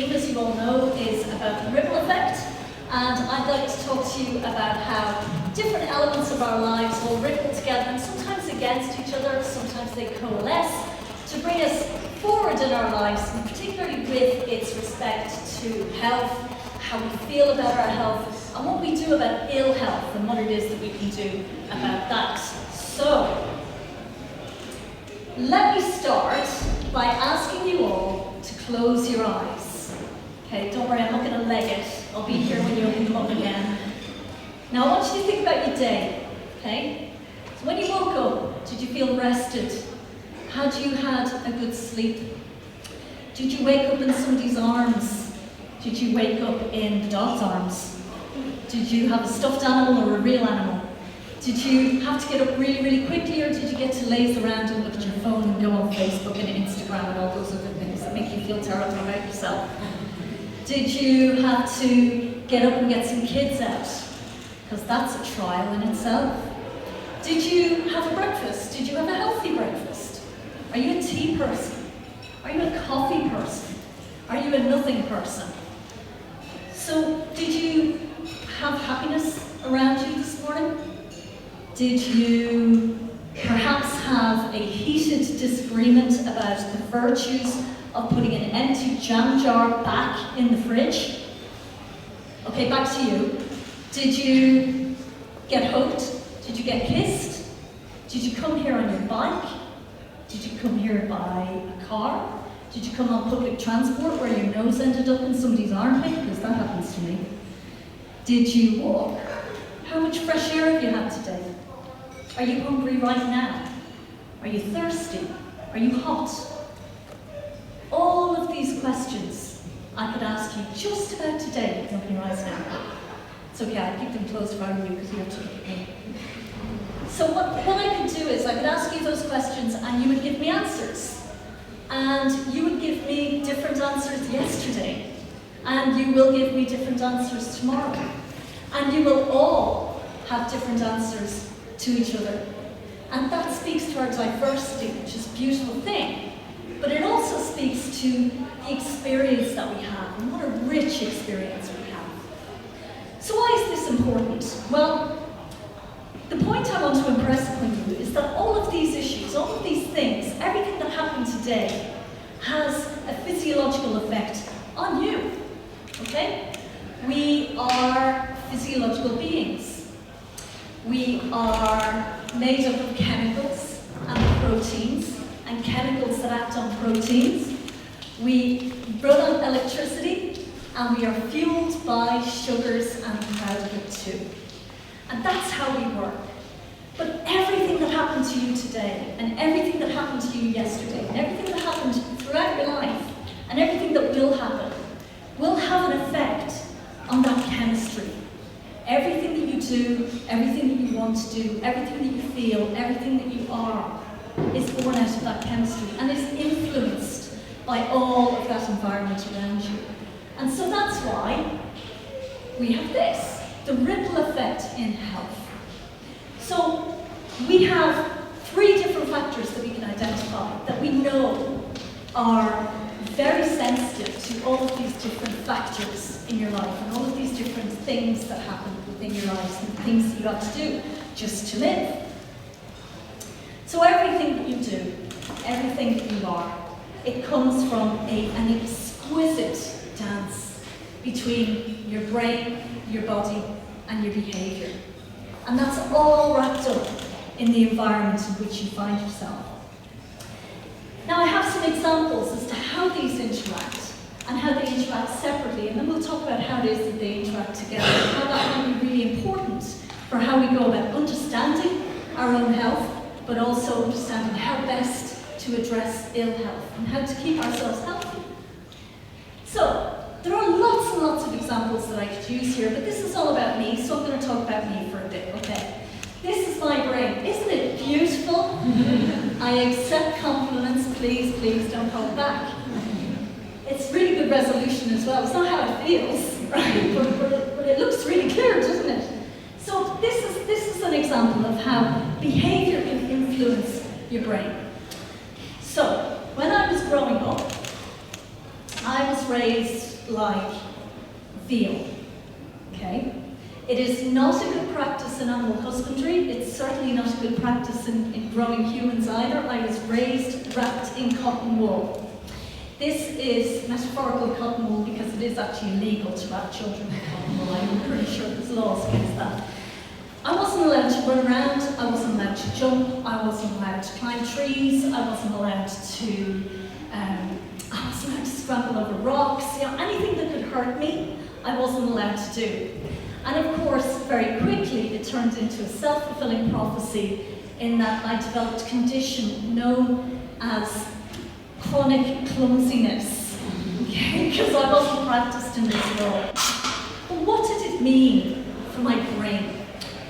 theme, as you all know, is about the ripple effect, and I'd like to talk to you about how different elements of our lives will ripple together, and sometimes against each other, sometimes they coalesce, to bring us forward in our lives, and particularly with its respect to health, how we feel about our health, and what we do about ill health, and what it is that we can do about that. So, let me start by asking you all to close your eyes. Okay, don't worry, I'm not going to leg it. I'll be here when you open them up again. Now, I want you to think about your day, okay? So when you woke up, did you feel rested? Had you had a good sleep? Did you wake up in somebody's arms? Did you wake up in the dog's arms? Did you have a stuffed animal or a real animal? Did you have to get up really, really quickly, or did you get to laze around and look at your phone and go on Facebook and Instagram and all those other things that make you feel terrible about yourself? Did you have to get up and get some kids out? Because that's a trial in itself. Did you have a breakfast? Did you have a healthy breakfast? Are you a tea person? Are you a coffee person? Are you a nothing person? So, did you have happiness around you this morning? Did you perhaps have a heated disagreement about the virtues of putting an empty jam jar back in the fridge? Okay, back to you. Did you get hugged? Did you get kissed? Did you come here on your bike? Did you come here by a car? Did you come on public transport where your nose ended up in somebody's armpit? Because that happens to me. Did you walk? How much fresh air have you had today? Are you hungry right now? Are you thirsty? Are you hot? All of these questions I could ask you just about today. Don't open your eyes now. It's okay, I'll keep them closed around you because you have to look at me. So what I could do is I could ask you those questions and you would give me answers. And you would give me different answers yesterday. And you will give me different answers tomorrow. And you will all have different answers to each other. And that speaks to our diversity, which is a beautiful thing. But it also speaks to the experience that we have, and what a rich experience we have. So why is this important? Well, the point I want to impress upon you is that all of these issues, all of these things, everything that happened today has a physiological effect on you, okay? We are physiological beings. We are made up of chemicals and proteins, and chemicals that act on proteins. We run on electricity, and we are fueled by sugars, and proud of it too. And that's how we work. But everything that happened to you today, and everything that happened to you yesterday, and everything that happened throughout your life, and everything that will happen, will have an effect on that chemistry. Everything that you do, everything that you want to do, everything that you feel, everything that you are, is born out of that chemistry and is influenced by all of that environment around you. And so that's why we have this, the ripple effect in health. So we have 3 different factors that we can identify that we know are very sensitive to all of these different factors in your life and all of these different things that happen within your lives and things that you have to do just to live. So everything that you do, everything that you are, it comes from an exquisite dance between your brain, your body, and your behaviour. And that's all wrapped up in the environment in which you find yourself. Now I have some examples as to how these interact and how they interact separately, and then we'll talk about how it is that they interact together and how that might be really important for how we go about understanding our own health, but also understanding how best to address ill health and how to keep ourselves healthy. So, there are lots and lots of examples that I could use here, but this is all about me, so I'm going to talk about me for a bit, okay? This is my brain. Isn't it beautiful? I accept compliments, please, please don't hold back. It's really good resolution as well. It's not how it feels, right? But it looks really clear, doesn't it? So this is an example of how behavior can influence your brain. So, when I was growing up, I was raised like veal, okay? It is not a good practice in animal husbandry. It's certainly not a good practice in growing humans either. I was raised wrapped in cotton wool. This is metaphorical cotton wool because it is actually illegal to wrap children in cotton wool. I'm pretty sure there's laws against that. I wasn't allowed to run around, I wasn't allowed to jump, I wasn't allowed to climb trees, I wasn't allowed to scramble over rocks, anything that could hurt me, I wasn't allowed to do. And of course, very quickly, it turned into a self-fulfilling prophecy in that I developed a condition known as chronic clumsiness, okay? Because I wasn't practiced in this at all. But what did it mean for my brain?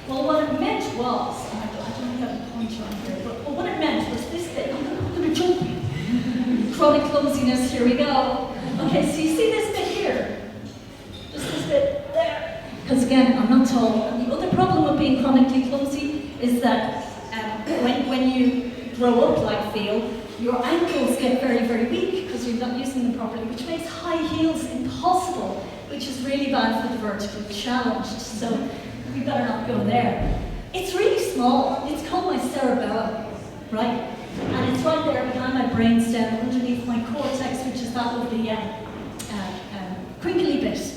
Well, what it meant was, I don't think I have a pointer on here, but what it meant was this bit. I'm going to jump. Chronic clumsiness, here we go. Okay, so you see this bit here? Just this bit there. Because again, I'm not tall. And the other problem with being chronically clumsy is that when you grow up like veal, your ankles get very, very weak because you're not using them properly, which makes high heels impossible, which is really bad for the vertical challenged. So we better not go there. It's really small. It's called my cerebellum, right? And it's right there behind my brainstem, underneath my cortex, which is that lovely crinkly bit.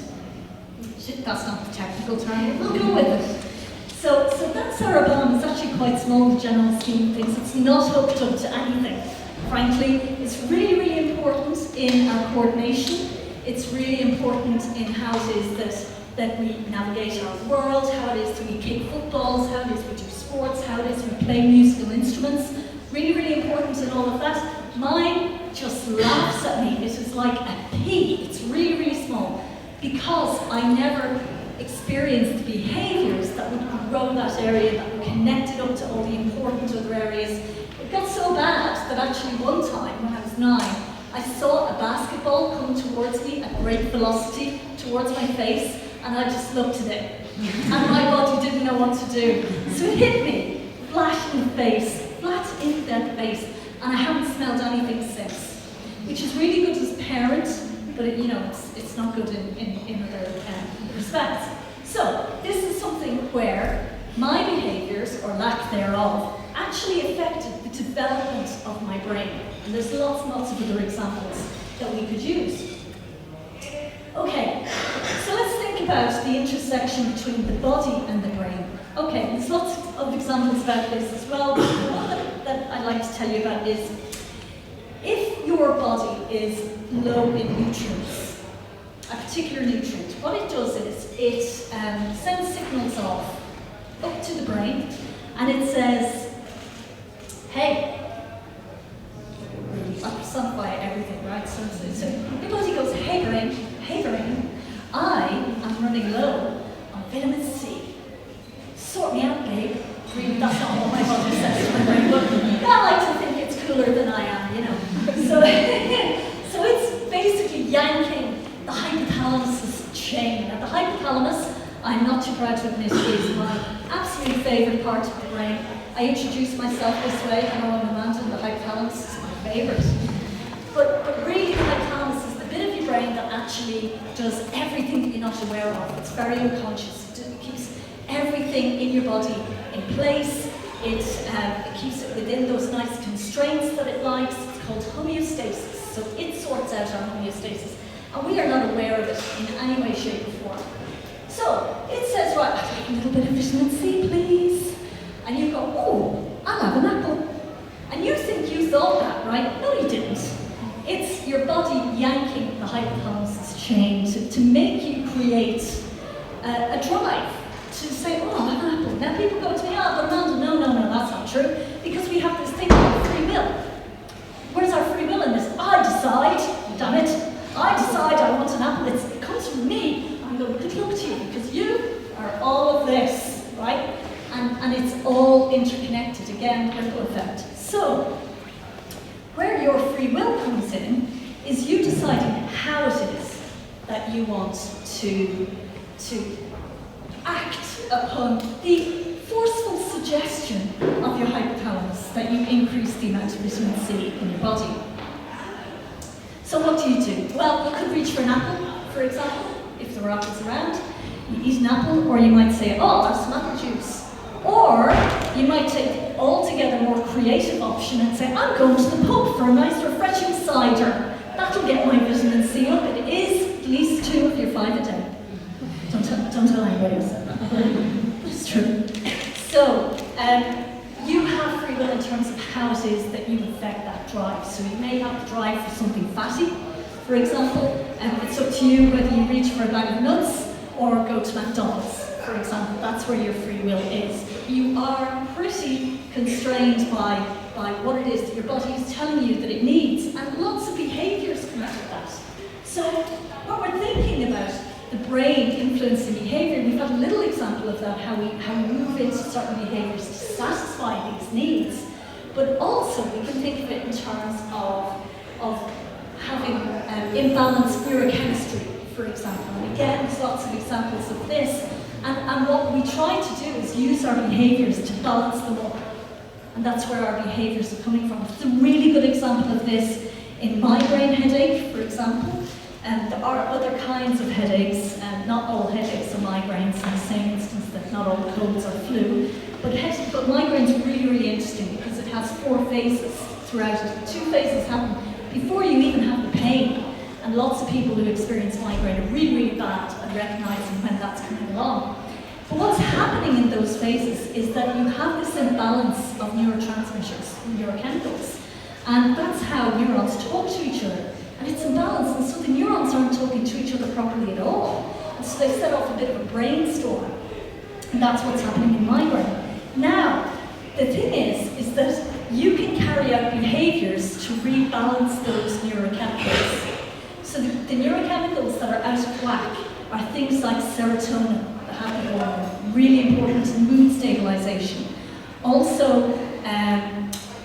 That's not the technical term, we'll go with it. So that cerebellum is actually quite small in the general scheme of things. It's not hooked up to anything. Frankly, it's really, really important in our coordination. It's really important in how it is that we navigate our world, how it is that we kick footballs, how it is we do sports, how it is we play musical instruments. Really, really important in all of that. Mine just laughs at me. It is like a pea. It's really, really small. Because I never experienced behaviours that would grow that area, that would connect it up to all the important other areas. It got so bad that actually one time, when I was 9, I saw a basketball come towards me at great velocity, towards my face, and I just looked at it. And my body didn't know what to do. So it hit me, flat in the face, and I haven't smelled anything since. Which is really good as a parent, but it's not good in other respects. So this is something where my behaviours, or lack thereof, actually affected the development of my brain. And there's lots and lots of other examples that we could use. Okay, so let's think about the intersection between the body and the brain. Okay, there's lots of examples about this as well, but the one that I'd like to tell you about is, if your body is low in nutrients, a particular nutrient, what it does is it sends signals off up to the brain, and it says, hey, I personify everything, right? So your body goes, hey brain, I am running low on vitamin C. Sort me out, babe. Really, that's not what my body says to my brain, but I like to think it's cooler than I am, So, so it's basically yanking the hypothalamus's chain. Now, the hypothalamus, I'm not too proud to admit, is my absolute favourite part of the brain. I introduce myself this way, I know I'm Amanda, and the hypothalamus is my favourite. But really, the hypothalamus is the bit of your brain that actually does everything that you're not aware of. It's very unconscious. It keeps everything in your body in place. It keeps it within those nice constraints that it likes. It's called homeostasis. So it sorts out our homeostasis. And we are not aware of it in any way, shape, or form. So it says, right, I'd like a little bit of vitamin C, please. And you go, oh, I'll have an apple. And you think you thought that, right? No, you didn't. It's your body yanking the hypothalamus's chain to make you create a drive to say, oh, I'll have an apple. Now people go to me, but Amanda, no, that's not true. Because we have this thing called free will. Where's our free will in this? I decide, damn it, I decide I want an apple. It comes from me. I'm going, good luck to you, because you are all of this, right? And it's all interconnected, again, ripple effect. So, where your free will comes in is you deciding how it is that you want to act upon the forceful suggestion of your hypothalamus that you increase the amount of vitamin C in your body. So what do? Well, you could reach for an apple, for example, if there were apples around, you eat an apple, or you might say, oh, that's some apple juice. Or you might take the altogether more creative option and say, I'm going to the pub for a nice refreshing cider. That'll get my vitamin C up. It is at least 2 of your 5 a day. Don't tell anybody else that. It's true. So, you have free will in terms of how it is that you affect that drive. So you may have the drive for something fatty, for example, and it's up to you whether you reach for a bag of nuts or go to McDonald's, for example. That's where your free will is. You are pretty constrained by what it is that your body is telling you that it needs, and lots of behaviours come out of that. So when we're thinking about the brain influencing behaviour, we've had a little example of that, how we move into certain behaviours to satisfy these needs, but also we can think of it in terms of having imbalanced neurochemistry, for example. And again, there's lots of examples of this. And what we try to do is use our behaviours to balance them up. And that's where our behaviours are coming from. It's a really good example of this in migraine headache, for example. And there are other kinds of headaches, and not all headaches are migraines in the same instance that not all colds are flu. But migraine's really, really interesting because it has 4 phases throughout it. 2 phases happen before you even have the pain. And lots of people who experience migraine are really, really bad at recognizing when that's coming along. But what's happening in those phases is that you have this imbalance of neurotransmitters, neurochemicals, and that's how neurons talk to each other. And it's imbalanced, and so the neurons aren't talking to each other properly at all. And so they set off a bit of a brainstorm, and that's what's happening in migraine. Now, the thing is that you can carry out behaviors to rebalance those neurochemicals. So the neurochemicals that are out of whack are things like serotonin, the happy hormone, really important in mood stabilization. Also,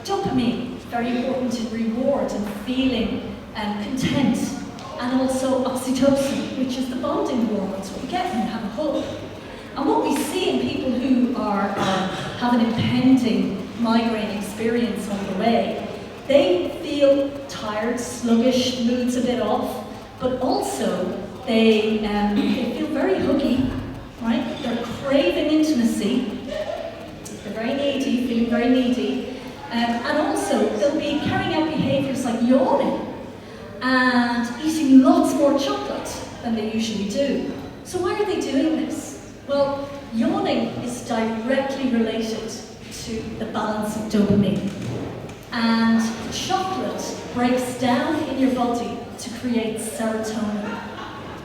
dopamine, very important in reward and feeling content. And also oxytocin, which is the bonding hormone, that's what we get when you have a hug. And what we see in people who have an impending migraine experience on the way, they feel tired, sluggish, mood's a bit off, but also they feel very huggy, right? They're craving intimacy, they're very needy, feeling very needy, and also they'll be carrying out behaviours like yawning and eating lots more chocolate than they usually do. So why are they doing this? Well, yawning is directly related to the balance of dopamine. And chocolate breaks down in your body to create serotonin.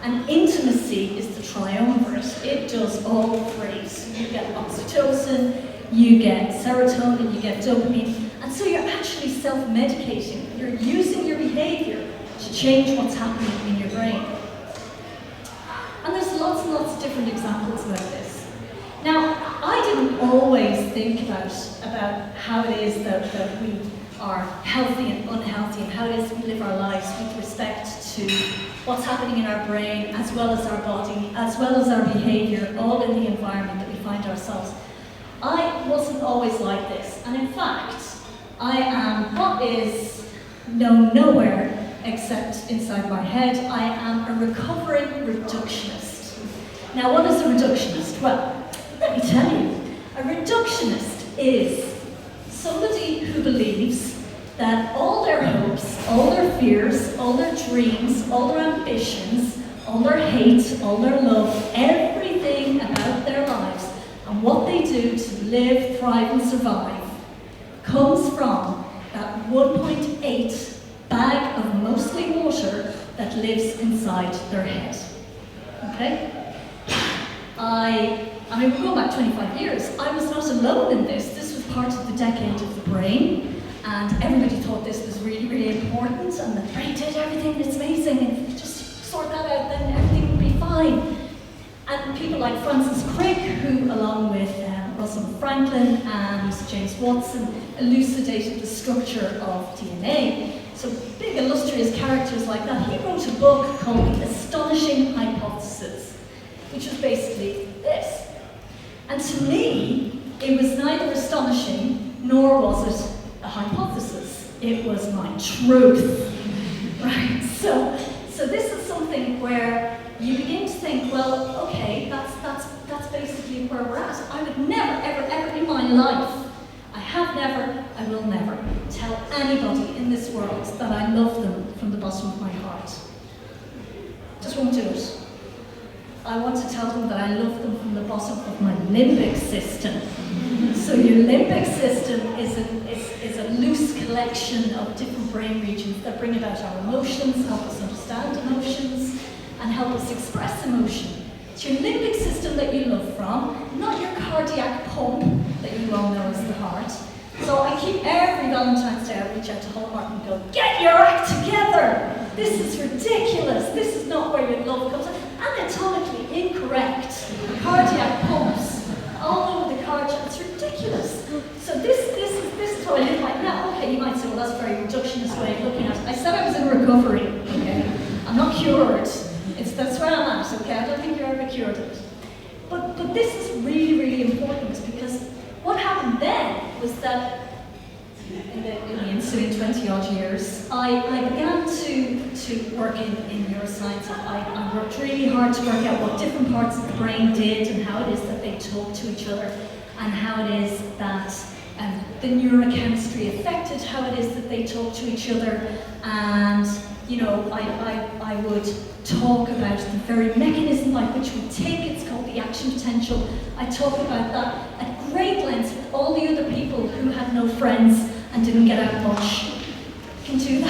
And intimacy is the triumvirate. It does all 3. So you get oxytocin, you get serotonin, you get dopamine. And so you're actually self-medicating. You're using your behavior to change what's happening in your brain. And there's lots and lots of different examples about this. Now, I didn't always think about how it is that we are healthy and unhealthy, and how it is we live our lives with respect to what's happening in our brain, as well as our body, as well as our behaviour, all in the environment that we find ourselves. I wasn't always like this, and in fact, I am what is known nowhere except inside my head. I am a recovering reductionist. Now, what is a reductionist? Well, let me tell you, a reductionist is somebody who believes that all their hopes, all their fears, all their dreams, all their ambitions, all their hate, all their love, everything about their lives and what they do to live, thrive and survive comes from that 1.8 bag of mostly water that lives inside their head. Okay? I mean, we're going back 25 years. I was not alone in this. This was part of the decade of the brain, and everybody thought this was really, really important, and the brain did everything, it's amazing, and if you just sort that out, then everything will be fine. And people like Francis Crick, who, along with Rosalind Franklin and James Watson, elucidated the structure of DNA. So big, illustrious characters like that. He wrote a book called The Astonishing Hypothesis, which was basically this. And to me, it was neither astonishing, nor was it a hypothesis. It was my truth, right? So this is something where life, I have never, I will never tell anybody in this world that I love them from the bottom of my heart. Just won't do it. I want to tell them that I love them from the bottom of my limbic system. So your limbic system is a loose collection of different brain regions that bring about our emotions, help us understand emotions, and help us express emotion. It's your limbic system that you love from, not your cardiac pump that you all know as the heart. So I keep every Valentine's Day I reach out to Hallmark and go, get your act together! This is ridiculous. This is not where your love comes from. Anatomically incorrect. Cardiac pumps all over the cardiac. It's ridiculous. So this is how I live right now. Okay, you might say, well, that's a very reductionist way of looking at it. I said I was in recovery. Okay, I'm not cured. That's where I'm at. Okay, I don't think you're ever cured of it. But this is really, really important, because what happened then was that in the ensuing 20-odd years, I began to work in neuroscience. I worked really hard to work out what different parts of the brain did and how it is that they talk to each other, and how it is that the neurochemistry affected how it is that they talk to each other. And I would talk about the very mechanism by which we tick. It's called the action potential. I talk about that at great length with all the other people who had no friends and didn't get out much. Can do that.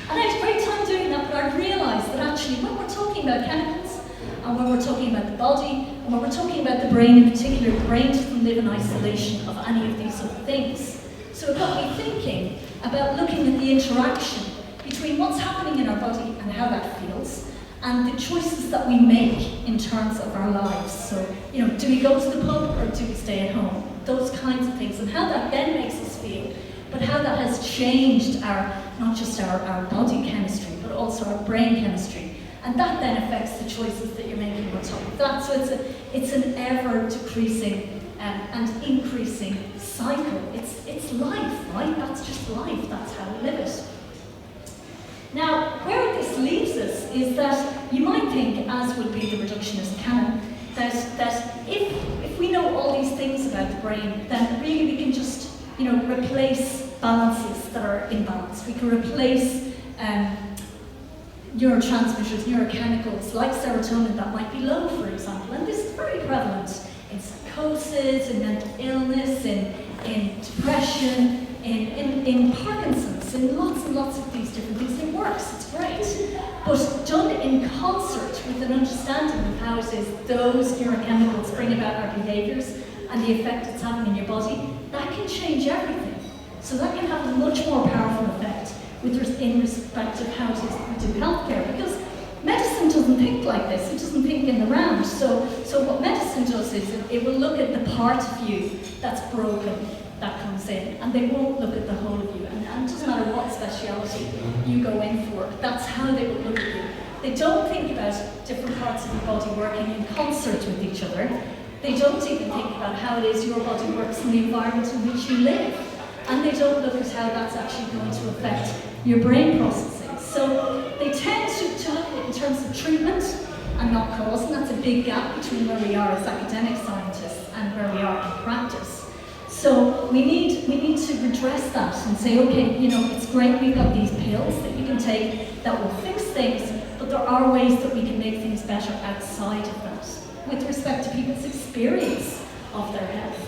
And I had a great time doing that, but I realised that actually when we're talking about chemicals, and when we're talking about the body, and when we're talking about the brain in particular, the brain doesn't live in isolation of any of these other things. So it got me thinking about looking at the interaction between what's happening in our body and how that feels, and the choices that we make in terms of our lives. So, do we go to the pub or do we stay at home? Those kinds of things, and how that then makes us feel, but how that has changed not just our body chemistry, but also our brain chemistry. And that then affects the choices that you're making on top of that. So it's an ever-decreasing and increasing cycle. It's life, right? That's just life. That's how we live it. Now, where this leaves us is that you might think, as would be the reductionist canon, that if we know all these things about the brain, then really we can just replace balances that are imbalanced. We can replace neurotransmitters, neurochemicals like serotonin that might be low, for example. And this is very prevalent in psychosis, in mental illness, in depression, in Parkinson's, in lots and lots of these different things. It works, it's great. But done in concert with an understanding of how it is those neurochemicals bring about our behaviours and the effect it's having in your body, that can change everything. So that can have a much more powerful effect in respect of how it is that we do healthcare, because medicine doesn't think like this. It doesn't think in the round. So what medicine does is it will look at the part of you that's broken, that comes in, and they won't look at the whole of you. And it doesn't matter what speciality you go in for, that's how they will look at you. They don't think about different parts of your body working in concert with each other. They don't even think about how it is your body works in the environment in which you live. And they don't look at how that's actually going to affect your brain processing. So they tend to look at it in terms of treatment and not cause, and that's a big gap between where we are as academic scientists and where we are in practice. So we need to redress that and say, okay, it's great we've got these pills that you can take that will fix things, but there are ways that we can make things better outside of that with respect to people's experience of their health.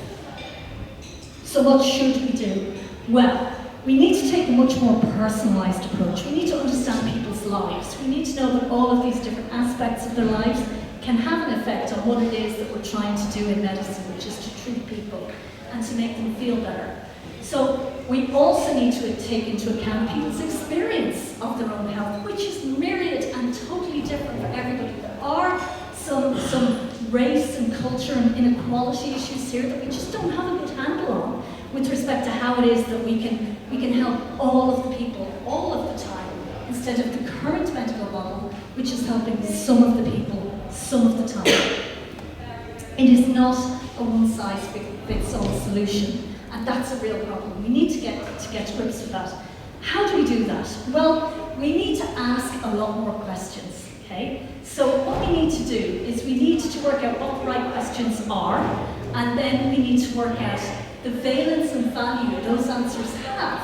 So what should we do? Well, we need to take a much more personalised approach. We need to understand people's lives. We need to know that all of these different aspects of their lives can have an effect on what it is that we're trying to do in medicine, which is to treat people and to make them feel better. So we also need to take into account people's experience of their own health, which is myriad and totally different for everybody. There are some race and culture and inequality issues here that we just don't have a good handle on with respect to how it is that we can help all of the people all of the time, instead of the current medical model, which is helping some of the people some of the time. It is not a one-size-fits-all solution, and that's a real problem. We need to get to grips with that. How do we do that? Well, we need to ask a lot more questions, okay? So what we need to do is we need to work out what the right questions are, and then we need to work out the valence and value those answers have,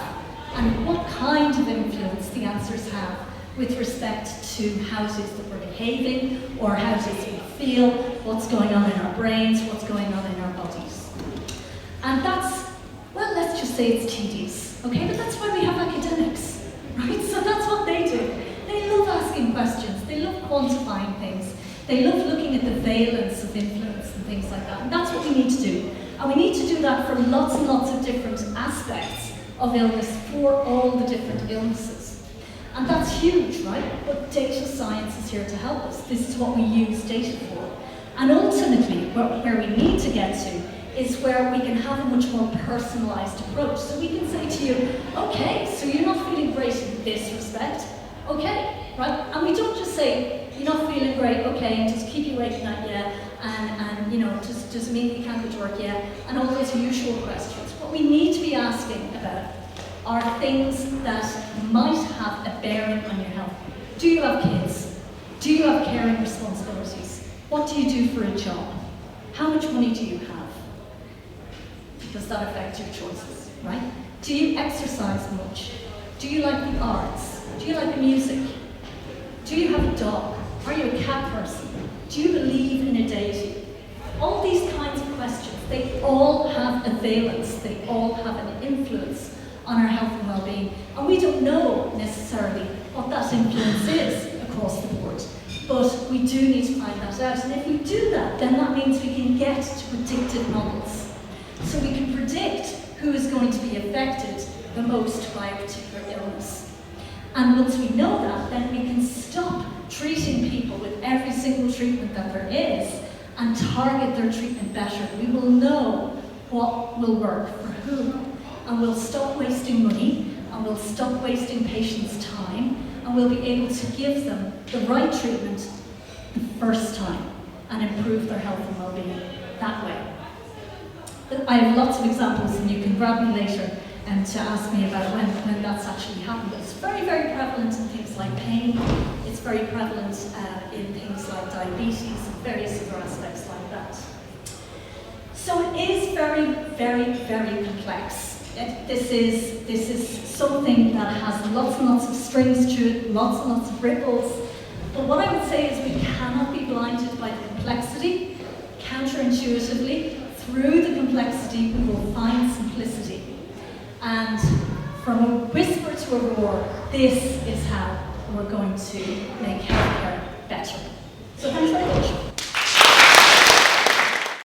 and what kind of influence the answers have with respect to how it is that we're behaving, or how it is we feel, what's going on in our brains, what's going on in our bodies. And that's, well, let's just say it's tedious, okay? But that's why we have academics, right? So that's what they do. They love asking questions, they love quantifying things, they love looking at the valence of influence and things like that. And that's what we need to do. And we need to do that for lots and lots of different aspects of illness, for all the different illnesses. And that's huge, right? But data science is here to help us. This is what we use data for. And ultimately, where we need to get to is where we can have a much more personalised approach. So we can say to you, okay, so you're not feeling great in this respect, okay, right? And we don't just say, you're not feeling great, okay, and just keep you awake at night, yeah, and you know, does it mean you can't go to work, yeah, and all those usual questions. What we need to be asking about are things that might have a bearing on your health. Do you have kids? Do you have caring responsibilities? What do you do for a job? How much money do you have? Does that affect your choices, right? Do you exercise much? Do you like the arts? Do you like music? Do you have a dog? Are you a cat person? Do you believe in a deity? All these kinds of questions, they all have a valence, they all have an influence on our health and well-being. And we don't know necessarily what that influence is across the board, but we do need to find that out. And if we do that, then that means we can get to predictive models. So we can predict who is going to be affected the most by a particular illness. And once we know that, then we can stop treating people with every single treatment that there is and target their treatment better. We will know what will work for whom, and we'll stop wasting money, and we'll stop wasting patients' time, and we'll be able to give them the right treatment the first time and improve their health and well-being that way. I have lots of examples, and you can grab me later and to ask me about when that's actually happened. But it's very, very prevalent in things like pain. It's very prevalent in things like diabetes and various other aspects like that. So it is very, very, very complex. This is something that has lots and lots of strings to it, lots and lots of ripples. But what I would say is we cannot be blinded by the complexity. Counterintuitively, through the complexity, we will find simplicity. And from a whisper to a roar, this is how we're going to make healthcare better. So thanks very much.